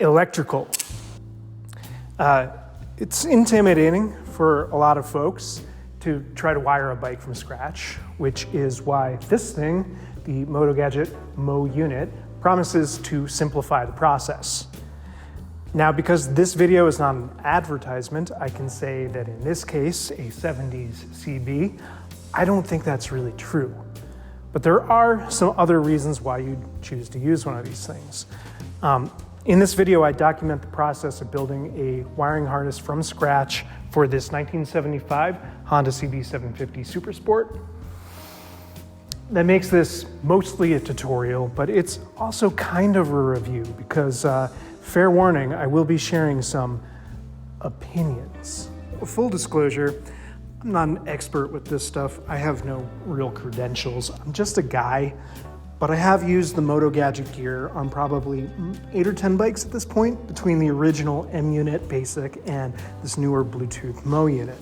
electrical. It's intimidating for a lot of folks to try to wire a bike from scratch, which is why this thing, the Motogadget Mo.Unit, promises to simplify the process. Now, because this video is not an advertisement, I can say that in this case, a 70s CB, I don't think that's really true. But there are some other reasons why you'd choose to use one of these things. In this video, I document the process of building a wiring harness from scratch for this 1975 Honda CB750 Super Sport. That makes this mostly a tutorial, but it's also kind of a review because, fair warning, I will be sharing some opinions. Full disclosure, I'm not an expert with this stuff. I have no real credentials. I'm just a guy, but I have used the Motogadget gear on probably 8 or 10 bikes at this point, between the original M-Unit Basic and this newer Bluetooth Mo.Unit.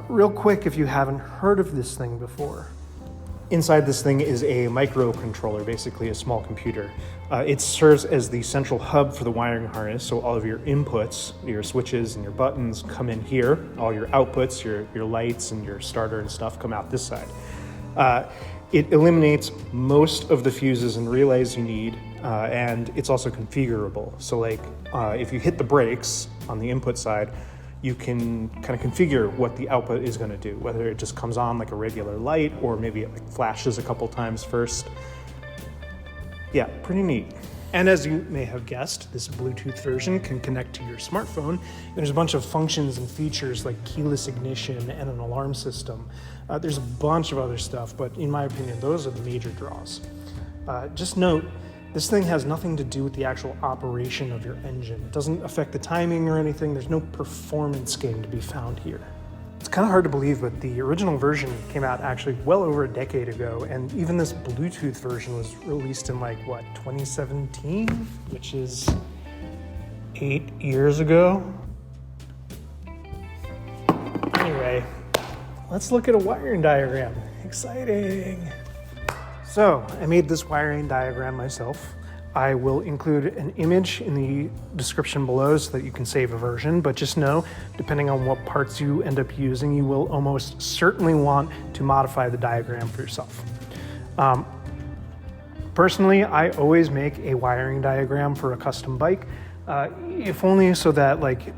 Real quick, if you haven't heard of this thing before. Inside this thing is a microcontroller, basically a small computer. It serves as the central hub for the wiring harness, so all of your inputs, your switches and your buttons come in here. All your outputs, your lights and your starter and stuff come out this side. It eliminates most of the fuses and relays you need, and it's also configurable. So like, if you hit the brakes on the input side, you can kind of configure what the output is going to do, whether it just comes on like a regular light or maybe it like flashes a couple times first. Yeah, pretty neat. And as you may have guessed, this Bluetooth version can connect to your smartphone. There's a bunch of functions and features like keyless ignition and an alarm system. There's a bunch of other stuff, but in my opinion, those are the major draws. Just note, this thing has nothing to do with the actual operation of your engine. It doesn't affect the timing or anything. There's no performance gain to be found here. It's kind of hard to believe, but the original version came out actually well over a decade ago, and even this Bluetooth version was released in like, what, 2017? Which is 8 years ago. Anyway, let's look at a wiring diagram. Exciting. So I made this wiring diagram myself. I will include an image in the description below so that you can save a version, but just know, depending on what parts you end up using, you will almost certainly want to modify the diagram for yourself. Personally, I always make a wiring diagram for a custom bike, if only so that, like,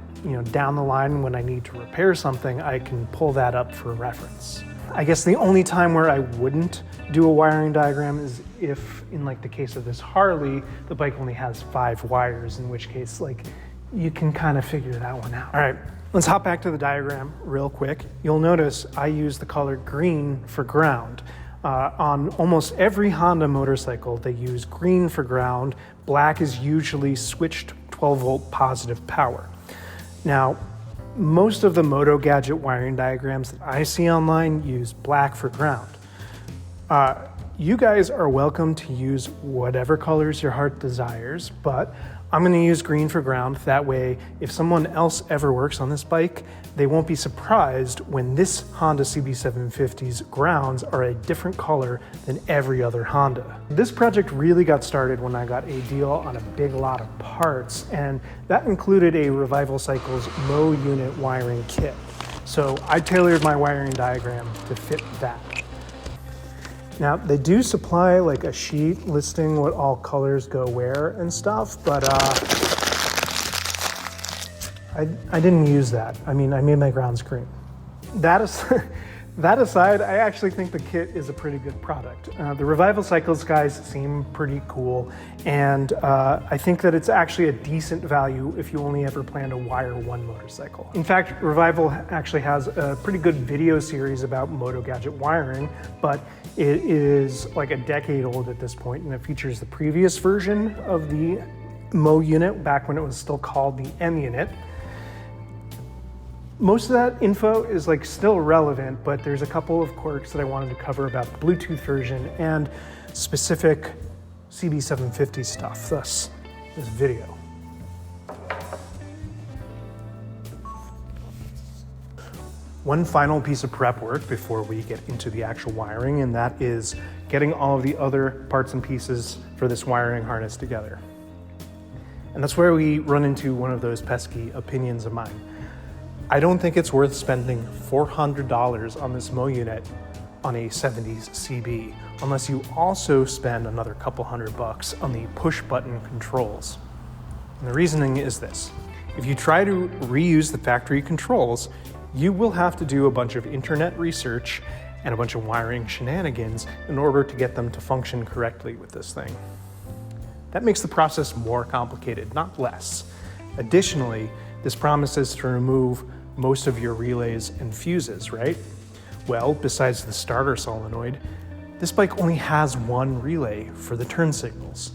down the line when I need to repair something, I can pull that up for reference. I guess the only time where I wouldn't do a wiring diagram is if, in like the case of this Harley, the bike only has 5 wires, in which case, like, you can kind of figure that one out. All right, let's hop back to the diagram real quick. You'll notice I use the color green for ground. On almost every Honda motorcycle, they use green for ground. Black is usually switched 12-volt positive power. Now, most of the Motogadget wiring diagrams that I see online use black for ground. You guys are welcome to use whatever colors your heart desires, but I'm going to use green for ground. That way, if someone else ever works on this bike, they won't be surprised when this Honda CB750's grounds are a different color than every other Honda. This project really got started when I got a deal on a big lot of parts, and that included a Revival Cycles Mo.Unit wiring kit. So I tailored my wiring diagram to fit that. Now, they do supply like a sheet listing what all colors go where and stuff, but I didn't use that. I mean, I made my grounds green. That aside, I actually think the kit is a pretty good product. The Revival Cycles guys seem pretty cool, and I think that it's actually a decent value if you only ever plan to wire one motorcycle. In fact, Revival actually has a pretty good video series about Motogadget wiring, but it is like a decade old at this point, and it features the previous version of the Mo.Unit back when it was still called the M-Unit. Most of that info is like still relevant, but there's a couple of quirks that I wanted to cover about the Bluetooth version and specific CB750 stuff, thus this video. One final piece of prep work before we get into the actual wiring, and that is getting all of the other parts and pieces for this wiring harness together. And that's where we run into one of those pesky opinions of mine. I don't think it's worth spending $400 on this Mo.Unit on a 70s CB unless you also spend another couple $100 on the push button controls. And the reasoning is this. If you try to reuse the factory controls, you will have to do a bunch of internet research and a bunch of wiring shenanigans in order to get them to function correctly with this thing. That makes the process more complicated, not less. Additionally, this promises to remove most of your relays and fuses, right? Well, besides the starter solenoid, this bike only has one relay for the turn signals.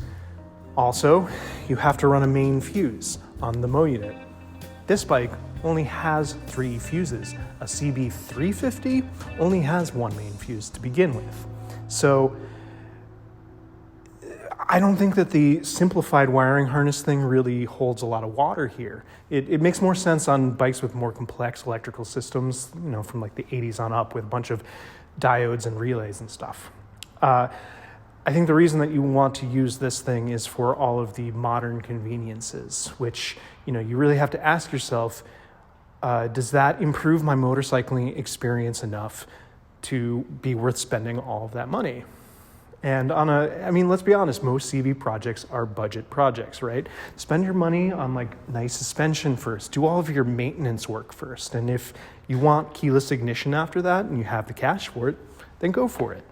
Also, you have to run a main fuse on the Mo.Unit. This bike only has 3 fuses. A CB750 only has one main fuse to begin with. So I don't think that the simplified wiring harness thing really holds a lot of water here. It makes more sense on bikes with more complex electrical systems, from like the 80s on up with a bunch of diodes and relays and stuff. I think the reason that you want to use this thing is for all of the modern conveniences, which, you really have to ask yourself, does that improve my motorcycling experience enough to be worth spending all of that money? And let's be honest, most CB projects are budget projects, right? Spend your money on like nice suspension first, do all of your maintenance work first. And if you want keyless ignition after that and you have the cash for it, then go for it.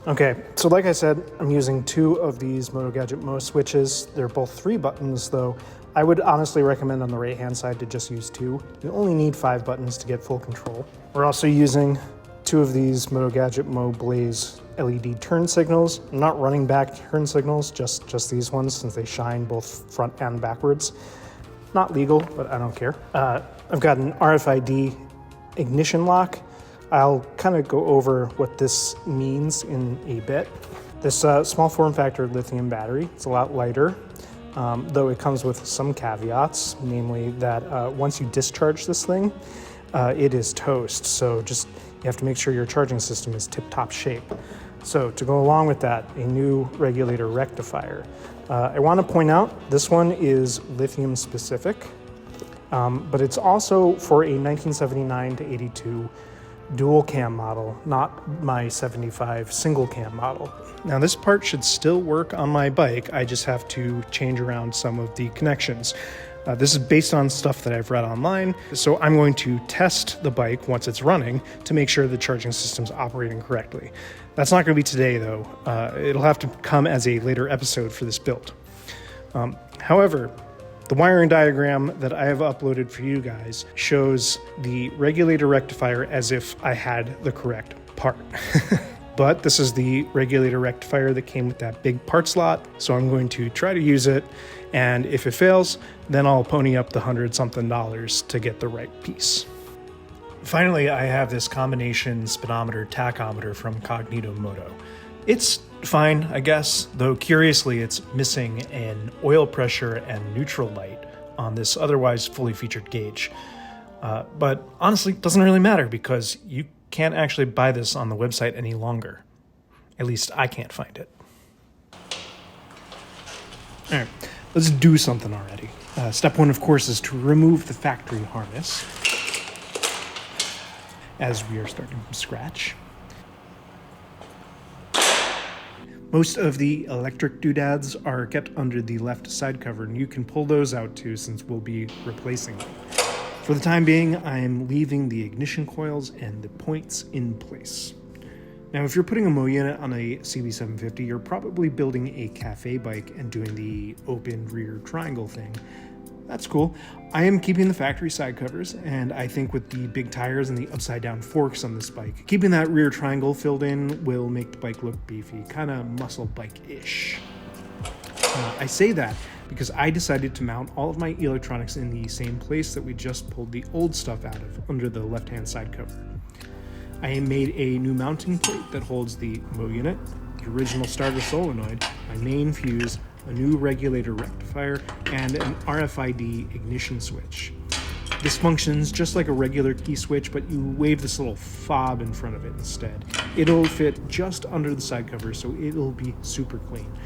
Okay, so like I said, I'm using 2 of these Motogadget Mo switches. They're both 3 buttons though. I would honestly recommend on the right-hand side to just use 2. You only need 5 buttons to get full control. We're also using 2 of these Motogadget Mo Blaze LED turn signals. I'm not running back turn signals, just these ones since they shine both front and backwards. Not legal, but I don't care. I've got an RFID ignition lock. I'll kind of go over what this means in a bit. This small form factor lithium battery, it's a lot lighter, though it comes with some caveats, namely that once you discharge this thing, it is toast. So you have to make sure your charging system is tip-top shape. So to go along with that, a new regulator rectifier. I want to point out this one is lithium specific, but it's also for a 1979 to 82 dual cam model, not my 75 single cam model. Now this part should still work on my bike, I just have to change around some of the connections. This is based on stuff that I've read online, so I'm going to test the bike once it's running to make sure the charging system's operating correctly. That's not going to be today though, it'll have to come as a later episode for this build. However, the wiring diagram that I have uploaded for you guys shows the regulator rectifier as if I had the correct part. But this is the regulator rectifier that came with that big part slot, so I'm going to try to use it, and if it fails, then I'll pony up the $100-something to get the right piece. Finally, I have this combination speedometer tachometer from Cognito Moto. It's fine, I guess, though curiously it's missing an oil pressure and neutral light on this otherwise fully featured gauge. But honestly, it doesn't really matter because you can't actually buy this on the website any longer. At least I can't find it. All right, let's do something already. Step 1, of course, is to remove the factory harness, as we are starting from scratch. Most of the electric doodads are kept under the left side cover, and you can pull those out too since we'll be replacing them. For the time being, I'm leaving the ignition coils and the points in place. Now, if you're putting a Mo.Unit on a CB750, you're probably building a cafe bike and doing the open rear triangle thing. That's cool. I am keeping the factory side covers, and I think with the big tires and the upside down forks on this bike, keeping that rear triangle filled in will make the bike look beefy, kind of muscle bike-ish. I say that because I decided to mount all of my electronics in the same place that we just pulled the old stuff out of, under the left-hand side cover. I made a new mounting plate that holds the Mo.Unit, the original starter solenoid, my main fuse, a new regulator rectifier, and an RFID ignition switch. This functions just like a regular key switch, but you wave this little fob in front of it instead. It'll fit just under the side cover, so it'll be super clean.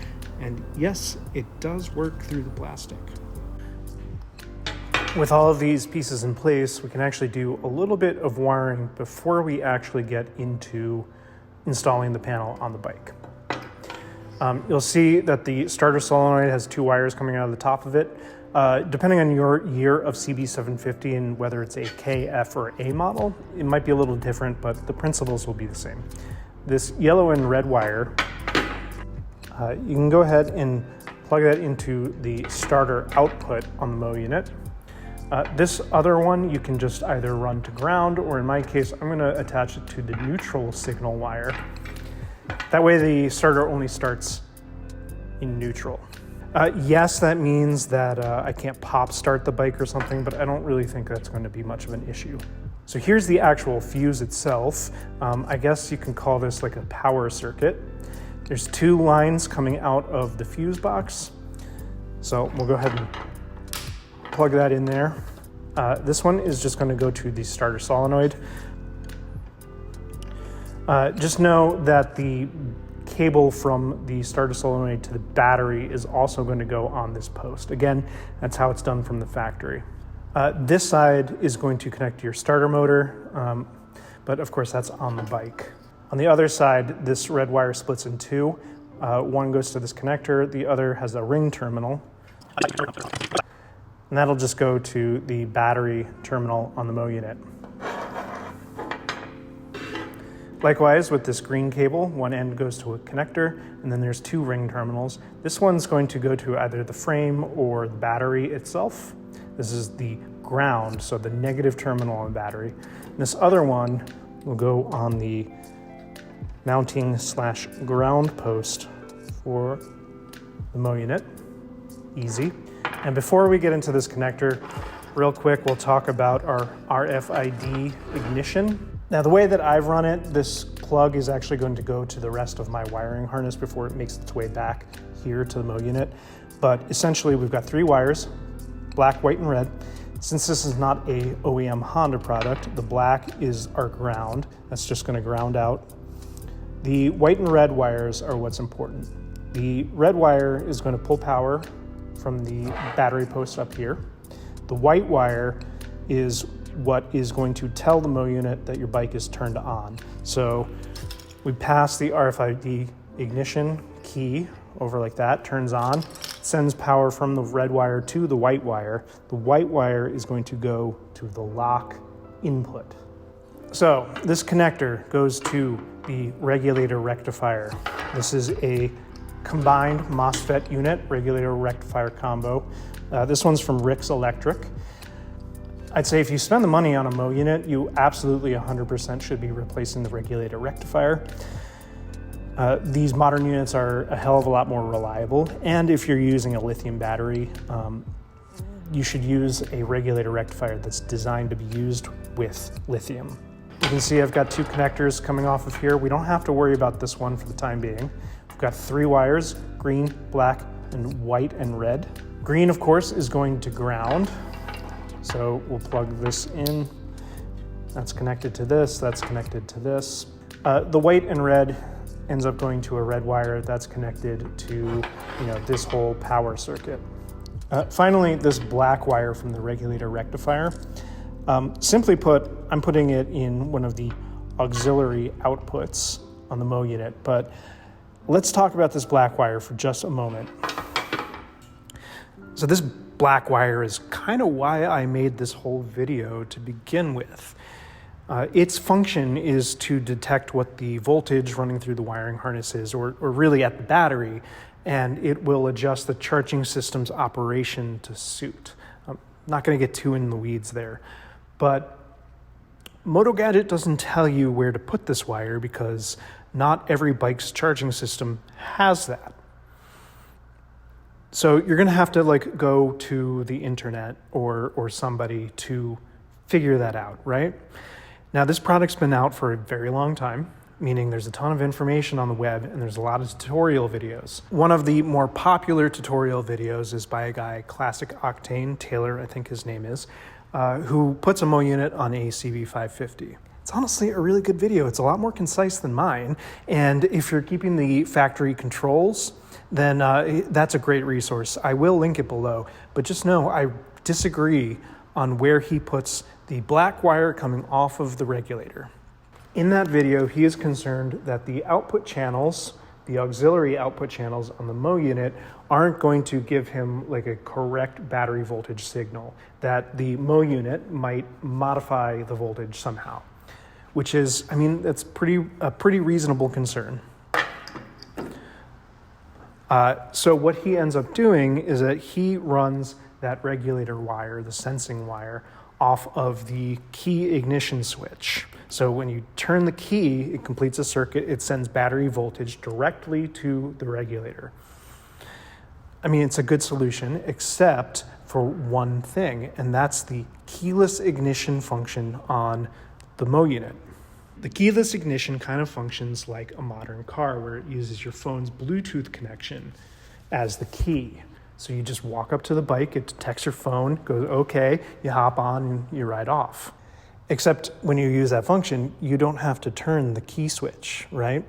And yes, it does work through the plastic. With all of these pieces in place, we can actually do a little bit of wiring before we actually get into installing the panel on the bike. You'll see that the starter solenoid has 2 wires coming out of the top of it. Depending on your year of CB750 and whether it's a K, F, or A model, it might be a little different, but the principles will be the same. This yellow and red wire, you can go ahead and plug that into the starter output on the Mo.Unit. This other one you can just either run to ground, or in my case, I'm going to attach it to the neutral signal wire. That way the starter only starts in neutral. Yes, that means that I can't pop start the bike or something, but I don't really think that's going to be much of an issue. So here's the actual fuse itself. I guess you can call this like a power circuit. There's 2 lines coming out of the fuse box. So we'll go ahead and plug that in there. This one is just going to go to the starter solenoid. Just know that the cable from the starter solenoid to the battery is also going to go on this post. Again, that's how it's done from the factory. This side is going to connect to your starter motor, but of course that's on the bike. On the other side, this red wire splits in 2. One goes to this connector, the other has a ring terminal. And that'll just go to the battery terminal on the Mo.Unit. Likewise, with this green cable, one end goes to a connector, and then there's 2 ring terminals. This one's going to go to either the frame or the battery itself. This is the ground, so the negative terminal on the battery. And this other one will go on the mounting/ground post for the Mo.Unit. Easy. And before we get into this connector, real quick, we'll talk about our RFID ignition. Now, the way that I've run it, this plug is actually going to go to the rest of my wiring harness before it makes its way back here to the Mo.Unit. But essentially, we've got 3 wires, black, white, and red. Since this is not a OEM Honda product, the black is our ground. That's just going to ground out. The white and red wires are what's important. The red wire is going to pull power from the battery post up here. The white wire is what is going to tell the Mo.Unit that your bike is turned on. So we pass the RFID ignition key over like that, turns on, sends power from the red wire to the white wire. The white wire is going to go to the lock input. So this connector goes to the regulator rectifier. This is a combined MOSFET unit, regulator rectifier combo. This one's from Rick's Electric. I'd say if you spend the money on a Mo.Unit, you absolutely 100% should be replacing the regulator rectifier. These modern units are a hell of a lot more reliable, and if you're using a lithium battery, you should use a regulator rectifier that's designed to be used with lithium. You can see I've got 2 connectors coming off of here. We don't have to worry about this one for the time being. We've got 3 wires, green, black, and white and red. Green, of course, is going to ground. So we'll plug this in. That's connected to this, that's connected to this. The white and red ends up going to a red wire that's connected to this whole power circuit. Finally, this black wire from the regulator rectifier. Simply put, I'm putting it in one of the auxiliary outputs on the Mo.Unit, but let's talk about this black wire for just a moment. So this black wire is kind of why I made this whole video to begin with. Its function is to detect what the voltage running through the wiring harness is, or really at the battery, and it will adjust the charging system's operation to suit. I'm not going to get too in the weeds there, but Motogadget doesn't tell you where to put this wire because not every bike's charging system has that. So you're going to have to go to the internet or somebody to figure that out, right? Now, this product's been out for a very long time, meaning there's a ton of information on the web and there's a lot of tutorial videos. One of the more popular tutorial videos is by a guy, Classic Octane, Taylor, I think his name is. who puts a Mo.Unit on a CB550. It's honestly a really good video. It's a lot more concise than mine. And if you're keeping the factory controls, then that's a great resource. I will link it below, but just know I disagree on where he puts the black wire coming off of the regulator. In that video, he is concerned that the output channels, the auxiliary output channels on the Mo.Unit aren't going to give him like a correct battery voltage signal, that the Mo.Unit might modify the voltage somehow, which is, I mean, that's a pretty reasonable concern. So what he ends up doing is that he runs that regulator wire, the sensing wire, off of the key ignition switch. So when you turn the key, it completes a circuit, it sends battery voltage directly to the regulator. I mean, it's a good solution, except for one thing, and that's the keyless ignition function on the Mo.Unit. The keyless ignition kind of functions like a modern car, where it uses your phone's Bluetooth connection as the key. So you just walk up to the bike, it detects your phone, goes okay, you hop on and you ride off. Except when you use that function, you don't have to turn the key switch, right?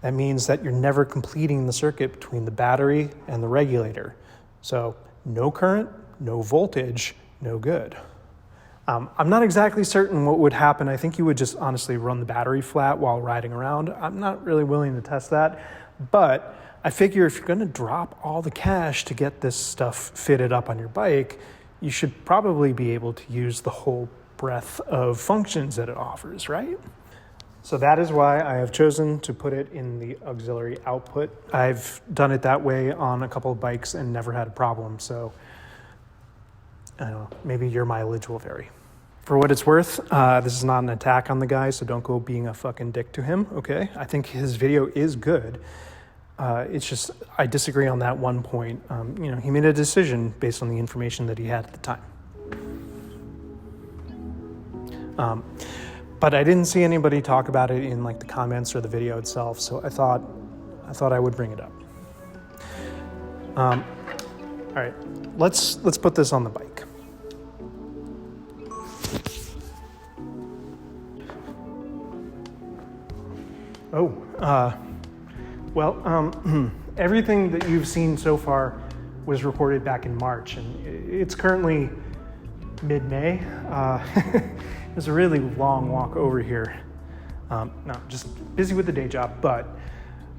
That means that you're never completing the circuit between the battery and the regulator. So no current, no voltage, no good. I'm not exactly certain what would happen. I think you would just honestly run the battery flat while riding around. I'm not really willing to test that, but I figure if you're gonna drop all the cash to get this stuff fitted up on your bike, you should probably be able to use the whole breadth of functions that it offers, right? So that is why I have chosen to put it in the auxiliary output. I've done it that way on a couple of bikes and never had a problem. So I don't know, maybe your mileage will vary. For what it's worth, this is not an attack on the guy, so don't go being a fucking dick to him, okay? I think his video is good. It's just, I disagree on that one point. You know, he made a decision based on the information that he had at the time. But I didn't see anybody talk about it in like the comments or the video itself, so I thought I would bring it up. All right, let's put this on the bike. Everything that you've seen so far was recorded back in March, and it's currently mid-May. It was a really long walk over here. No, just busy with the day job, but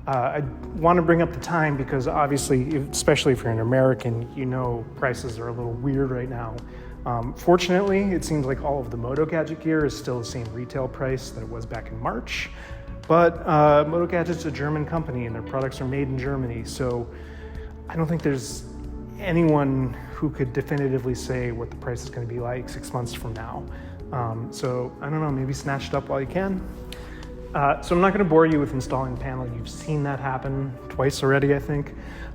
I want to bring up the time because obviously, especially if you're an American, you know prices are a little weird right now. Fortunately, it seems like all of the Motogadget gear is still the same retail price that it was back in March. But Motogadget's a German company and their products are made in Germany, so I don't think there's anyone who could definitively say what the price is going to be like 6 months from now. So I don't know, maybe snatch it up while you can. So I'm not going to bore you with installing the panel. You've seen that happen twice already, I think.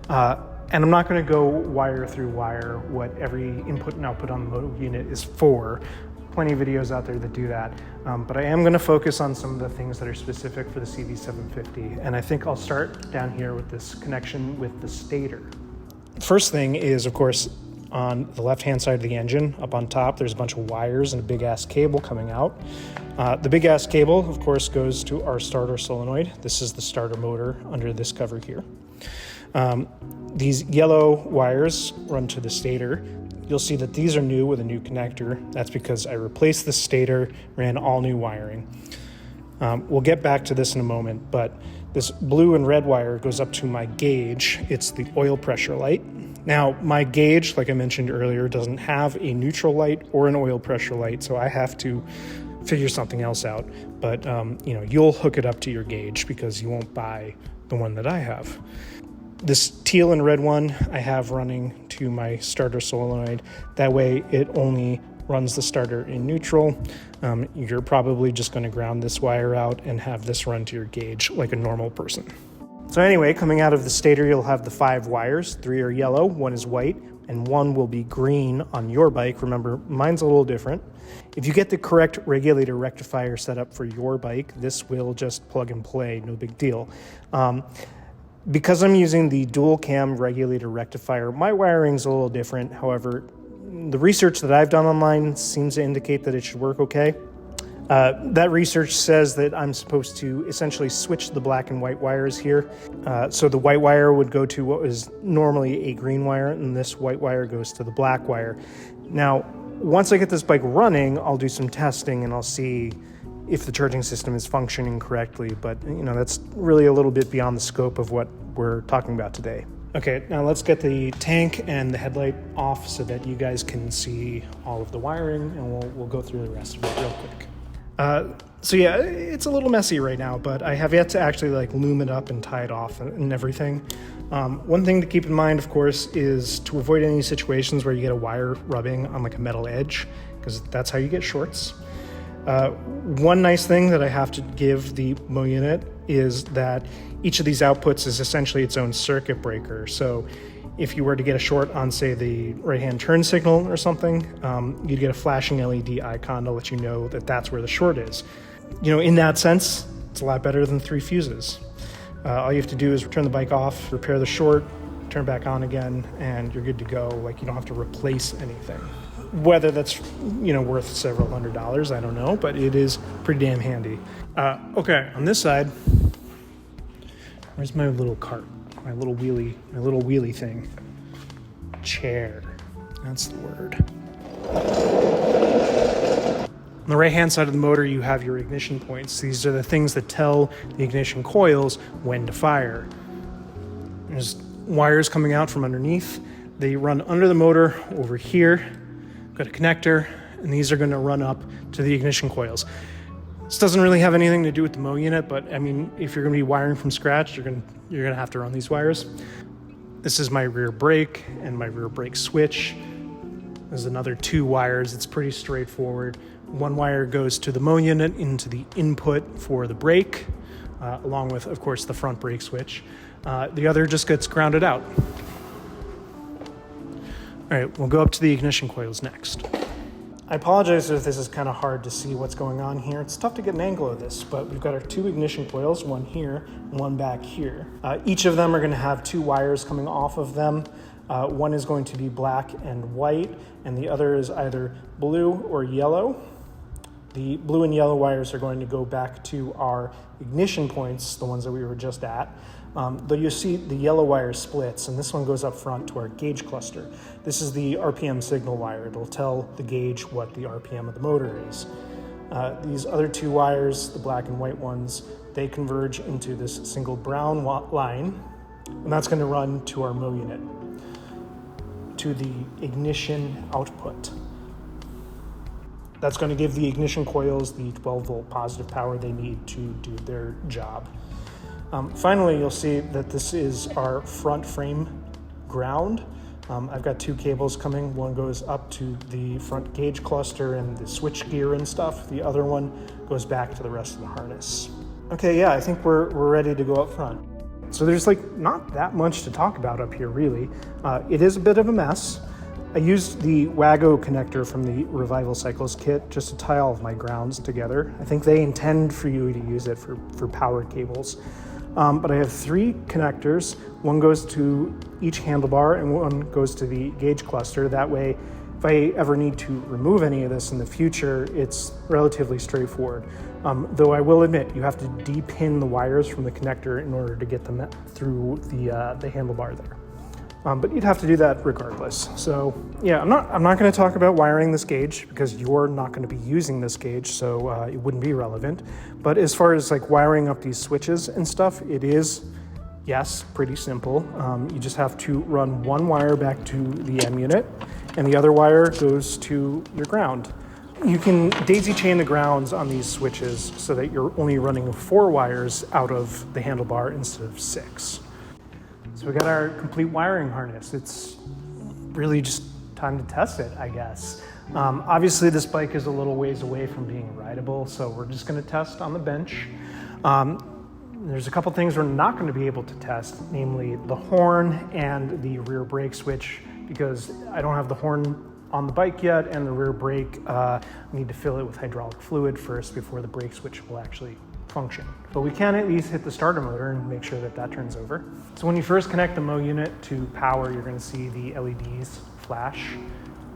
And I'm not going to go wire through wire what every input and output on the Mo.Unit is for. Plenty of videos out there that do that. But I am going to focus on some of the things that are specific for the CB750. And I think I'll start down here with this connection with the stator. First thing is, of course, on the left-hand side of the engine, up on top, there's a bunch of wires and a big-ass cable coming out. The big-ass cable, of course, goes to our starter solenoid. This is the starter motor under this cover here. These yellow wires run to the stator. You'll see that these are new with a new connector. That's because I replaced the stator, ran all new wiring. We'll get back to this in a moment, but this blue and red wire goes up to my gauge. It's the oil pressure light. Now, my gauge, like I mentioned earlier, doesn't have a neutral light or an oil pressure light, so I have to figure something else out. But you'll hook it up to your gauge because you won't buy the one that I have. This teal and red one I have running to my starter solenoid. That way it only runs the starter in neutral. You're probably just going to ground this wire out and have this run to your gauge like a normal person. So anyway, coming out of the stator, you'll have the 5 wires. 3 are yellow, 1 is white, and 1 will be green on your bike. Remember, mine's a little different. If you get the correct regulator rectifier set up for your bike, this will just plug and play, no big deal. Because I'm using the dual cam regulator rectifier, my wiring's a little different. However, The research that I've done online seems to indicate that it should work okay. That research says that I'm supposed to essentially switch the black and white wires here. So the white wire would go to what is normally a green wire, and this white wire goes to the black wire. Now, once I get this bike running, I'll do some testing and I'll see if the charging system is functioning correctly. But, that's really a little bit beyond the scope of what we're talking about today. Okay, now let's get the tank and the headlight off so that you guys can see all of the wiring, and we'll go through the rest of it real quick. So yeah, it's a little messy right now, but I have yet to actually loom it up and tie it off and everything. One thing to keep in mind, of course, is to avoid any situations where you get a wire rubbing on a metal edge, because that's how you get shorts. One nice thing that I have to give the Mo.Unit is that each of these outputs is essentially its own circuit breaker. So if you were to get a short on, say, the right-hand turn signal or something, you'd get a flashing LED icon to let you know that that's where the short is. In that sense, it's a lot better than 3 fuses. All you have to do is turn the bike off, repair the short, turn it back on again, and you're good to go. You don't have to replace anything. Whether that's, worth several $100s, I don't know, but it is pretty damn handy. Okay, on this side, where's my little cart? My little wheelie thing. Chair. That's the word. On the right-hand side of the motor, you have your ignition points. These are the things that tell the ignition coils when to fire. There's wires coming out from underneath. They run under the motor over here. Got a connector, and these are going to run up to the ignition coils. This doesn't really have anything to do with the Mo.Unit, but if you're going to be wiring from scratch, you're going to have to run these wires. This is my rear brake and my rear brake switch. There's another 2 wires. It's pretty straightforward. One wire goes to the Mo.Unit into the input for the brake, along with, of course, the front brake switch. The other just gets grounded out. All right, we'll go up to the ignition coils next. I apologize if this is kind of hard to see what's going on here. It's tough to get an angle of this, but we've got our 2 ignition coils, one here and one back here. Each of them are going to have 2 wires coming off of them. One is going to be black and white, and the other is either blue or yellow. The blue and yellow wires are going to go back to our ignition points, the ones that we were just at. Though you see the yellow wire splits, and this one goes up front to our gauge cluster. This is the RPM signal wire. It'll tell the gauge what the RPM of the motor is. These other 2 wires, the black and white ones, they converge into this single brown line, and that's going to run to our Mo.Unit, to the ignition output. That's going to give the ignition coils the 12-volt positive power they need to do their job. Finally, you'll see that this is our front frame ground. I've got 2 cables coming. One goes up to the front gauge cluster and the switch gear and stuff. The other one goes back to the rest of the harness. Okay, yeah, I think we're ready to go up front. So there's not that much to talk about up here, really. It is a bit of a mess. I used the Wago connector from the Revival Cycles kit just to tie all of my grounds together. I think they intend for you to use it for power cables. But I have 3 connectors. One goes to each handlebar and one goes to the gauge cluster. That way, if I ever need to remove any of this in the future, it's relatively straightforward. Though I will admit, you have to de-pin the wires from the connector in order to get them through the handlebar there. But you'd have to do that regardless. So yeah, I'm not going to talk about wiring this gauge because you're not going to be using this gauge, so it wouldn't be relevant. But as far as wiring up these switches and stuff, it is, yes, pretty simple. You just have to run one wire back to the M unit, and the other wire goes to your ground. You can daisy chain the grounds on these switches so that you're only running 4 wires out of the handlebar instead of 6. So we got our complete wiring harness. It's really just time to test it, I guess. Obviously this bike is a little ways away from being rideable, so we're just gonna test on the bench. There's a couple things we're not gonna be able to test, namely the horn and the rear brake switch, because I don't have the horn on the bike yet, and the rear brake, I need to fill it with hydraulic fluid first before the brake switch will actually function. But we can at least hit the starter motor and make sure that turns over. So when you first connect the Mo unit to power, you're going to see the LEDs flash.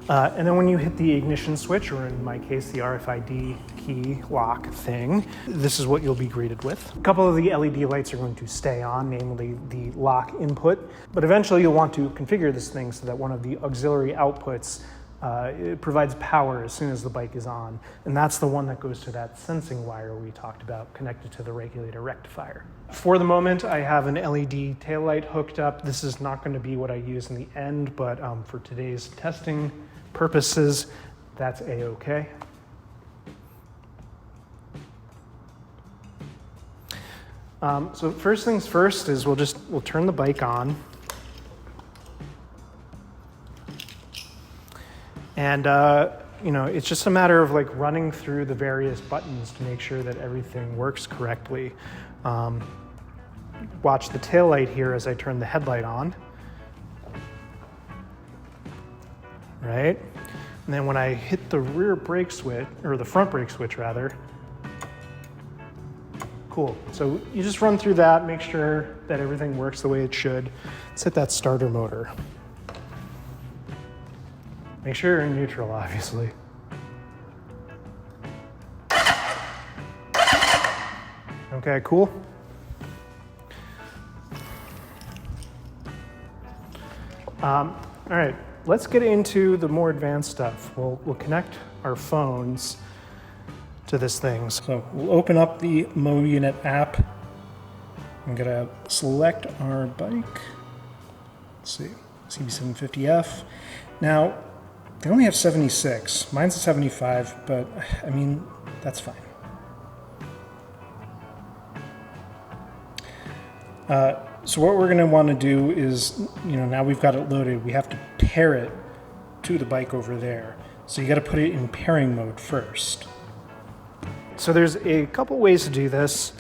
And then when you hit the ignition switch, or in my case, the RFID key lock thing, this is what you'll be greeted with. A couple of the LED lights are going to stay on, namely the lock input, but eventually you'll want to configure this thing so that one of the auxiliary outputs it provides power as soon as the bike is on. And that's the one that goes to that sensing wire we talked about, connected to the regulator rectifier. For the moment, I have an LED taillight hooked up. This is not going to be what I use in the end, but for today's testing purposes, that's a-okay. So first things first is we'll turn the bike on. And you know, it's just a matter of like running through the various buttons to make sure that everything works correctly. Watch the tail light here as I turn the headlight on. Right? And then when I hit the rear brake switch, or the front brake switch rather, cool. So you just run through that, make sure that everything works the way it should. Let's hit that starter motor. Make sure you're in neutral, obviously. Okay, cool. All right, let's get into the more advanced stuff. We'll connect our phones to this thing. So we'll open up the Mo.Unit app. I'm gonna select our bike. Let's see, CB750F. Now, they only have 76. Mine's a 75, but I mean, that's fine. So what we're going to want to do is, you know, now we've got it loaded, we have to pair it to the bike over there. So you got to put it in pairing mode first. So there's a couple ways to do this.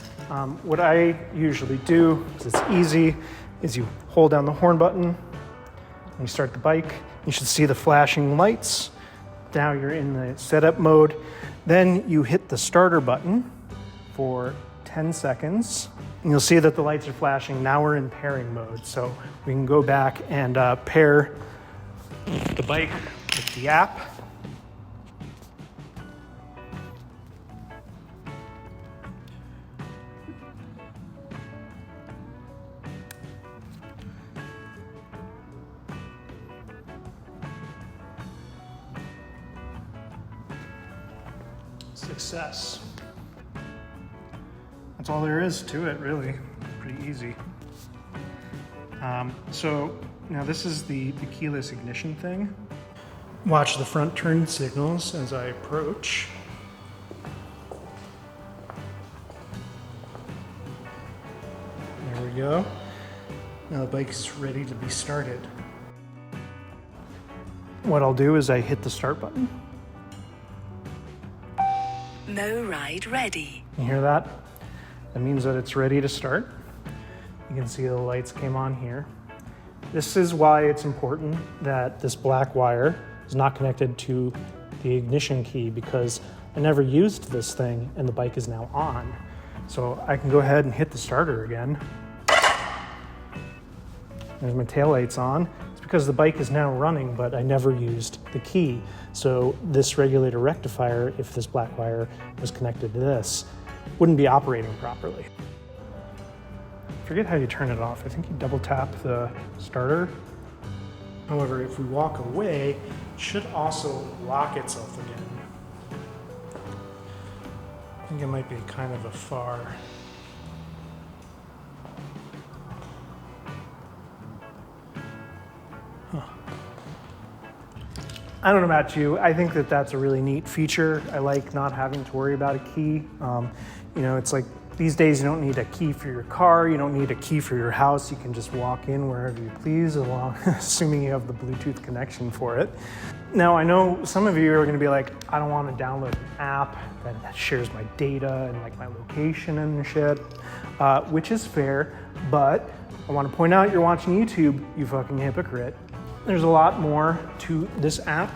What I usually do, because it's easy, is you hold down the horn button and you start the bike. You should see the flashing lights. Now you're in the setup mode. Then you hit the starter button for 10 seconds. And you'll see that the lights are flashing. Now we're in pairing mode. So we can go back and pair the bike with the app. Success. That's all there is to it, really. Pretty easy. So now this is the keyless ignition thing. Watch the front turn signals as I approach. There we go. Now the bike is ready to be started. What I'll do is I hit the start button. Mo ride ready. You hear that? That means that it's ready to start. You can see the lights came on here. This is why it's important that this black wire is not connected to the ignition key, because I never used this thing and the bike is now on. So I can go ahead and hit the starter again. There's my taillights on. It's because the bike is now running, but I never used the key. So this regulator rectifier, if this black wire was connected to this, wouldn't be operating properly. Forget how you turn it off. I think you double tap the starter. However, if we walk away, it should also lock itself again. I think it might be kind of a far. I don't know about you. I think that that's a really neat feature. I like not having to worry about a key. You know, it's like these days you don't need a key for your car. You don't need a key for your house. You can just walk in wherever you please, assuming you have the Bluetooth connection for it. Now, I know some of you are going to be like, I don't want to download an app that shares my data and like my location and shit, which is fair, but I want to point out you're watching YouTube, you fucking hypocrite. There's a lot more to this app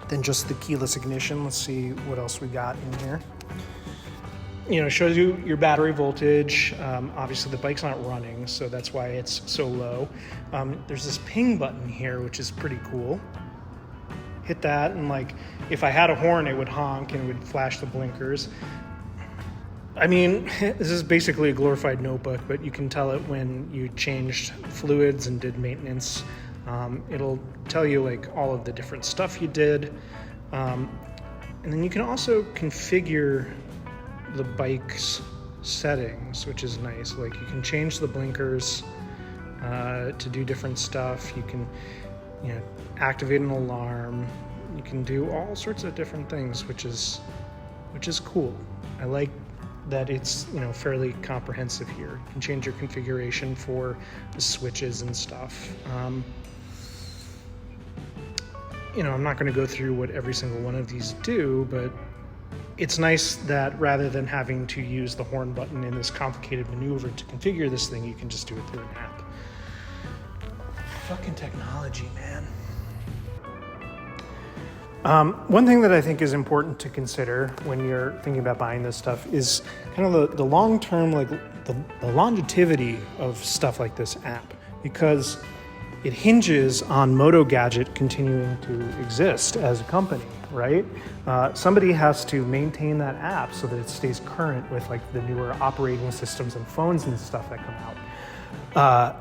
than just the keyless ignition. Let's see what else we got in here. shows you your battery voltage. Obviously the bike's not running, so that's why it's so low. There's this ping button here, which is pretty cool. Hit that, and like if I had a horn, it would honk and it would flash the blinkers. I mean, this is basically a glorified notebook, but you can tell it when you changed fluids and did maintenance. It'll tell you like all of the different stuff you did. And then you can also configure the bike's settings, which is nice. Like you can change the blinkers to do different stuff. You can activate an alarm. You can do all sorts of different things, which is cool. I like that it's fairly comprehensive here. You can change your configuration for the switches and stuff. I'm not going to go through what every single one of these do, but it's nice that rather than having to use the horn button in this complicated maneuver to configure this thing, you can just do it through an app. Fucking technology, man. One thing that I think is important to consider when you're thinking about buying this stuff is kind of the long-term, like the longevity of stuff like this app, because it hinges on Motogadget continuing to exist as a company, right? Somebody has to maintain that app so that it stays current with like the newer operating systems and phones and stuff that come out.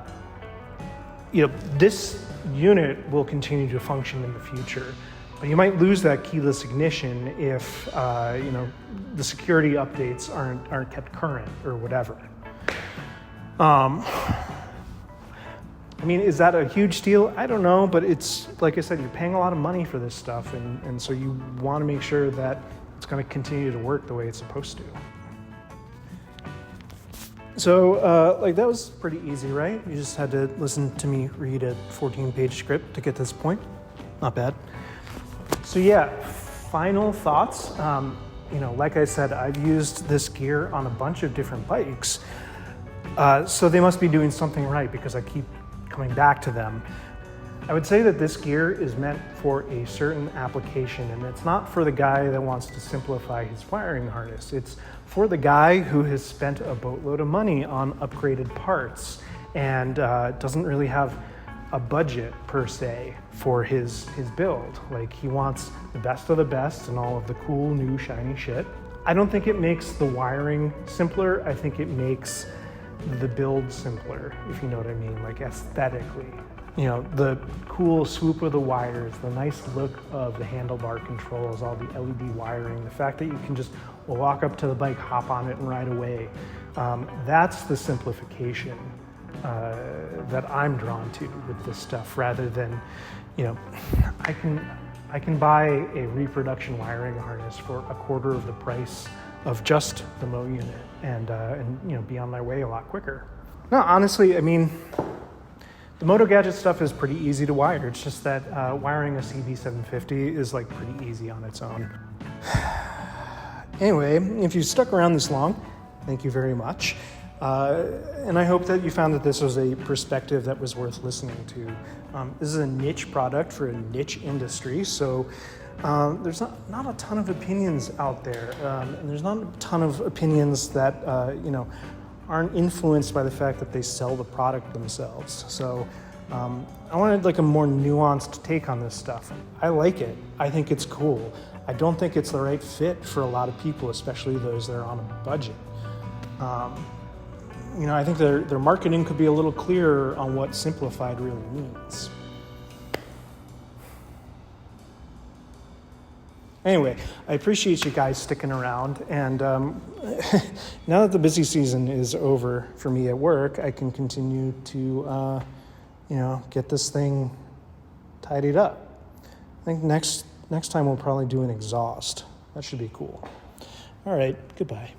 This unit will continue to function in the future. But you might lose that keyless ignition if the security updates aren't kept current or whatever. Is that a huge deal? I don't know, but it's like I said, you're paying a lot of money for this stuff, and so you want to make sure that it's going to continue to work the way it's supposed to. So, that was pretty easy, right? You just had to listen to me read a 14-page script to get to this point. Not bad. So yeah, final thoughts. Like I said, I've used this gear on a bunch of different bikes. So they must be doing something right because I keep coming back to them. I would say that this gear is meant for a certain application, and it's not for the guy that wants to simplify his wiring harness. It's for the guy who has spent a boatload of money on upgraded parts and doesn't really have a budget per se for his build. Like he wants the best of the best and all of the cool new shiny shit. I don't think it makes the wiring simpler. I think it makes the build simpler, if you know what I mean, like aesthetically. The cool swoop of the wires, the nice look of the handlebar controls, all the LED wiring, the fact that you can just walk up to the bike, hop on it and ride away. That's the simplification that I'm drawn to with this stuff, rather than, I can buy a reproduction wiring harness for a quarter of the price of just the Mo unit and be on my way a lot quicker. No, honestly, the Motogadget stuff is pretty easy to wire. It's just that wiring a CB750 is like pretty easy on its own. Anyway, if you stuck around this long, thank you very much. And I hope that you found that this was a perspective that was worth listening to. This is a niche product for a niche industry, so there's not a ton of opinions out there. And there's not a ton of opinions that, aren't influenced by the fact that they sell the product themselves. So I wanted like a more nuanced take on this stuff. I like it. I think it's cool. I don't think it's the right fit for a lot of people, especially those that are on a budget. I think their marketing could be a little clearer on what simplified really means. Anyway, I appreciate you guys sticking around, and now that the busy season is over for me at work, I can continue to, get this thing tidied up. I think next time we'll probably do an exhaust. That should be cool. All right, goodbye.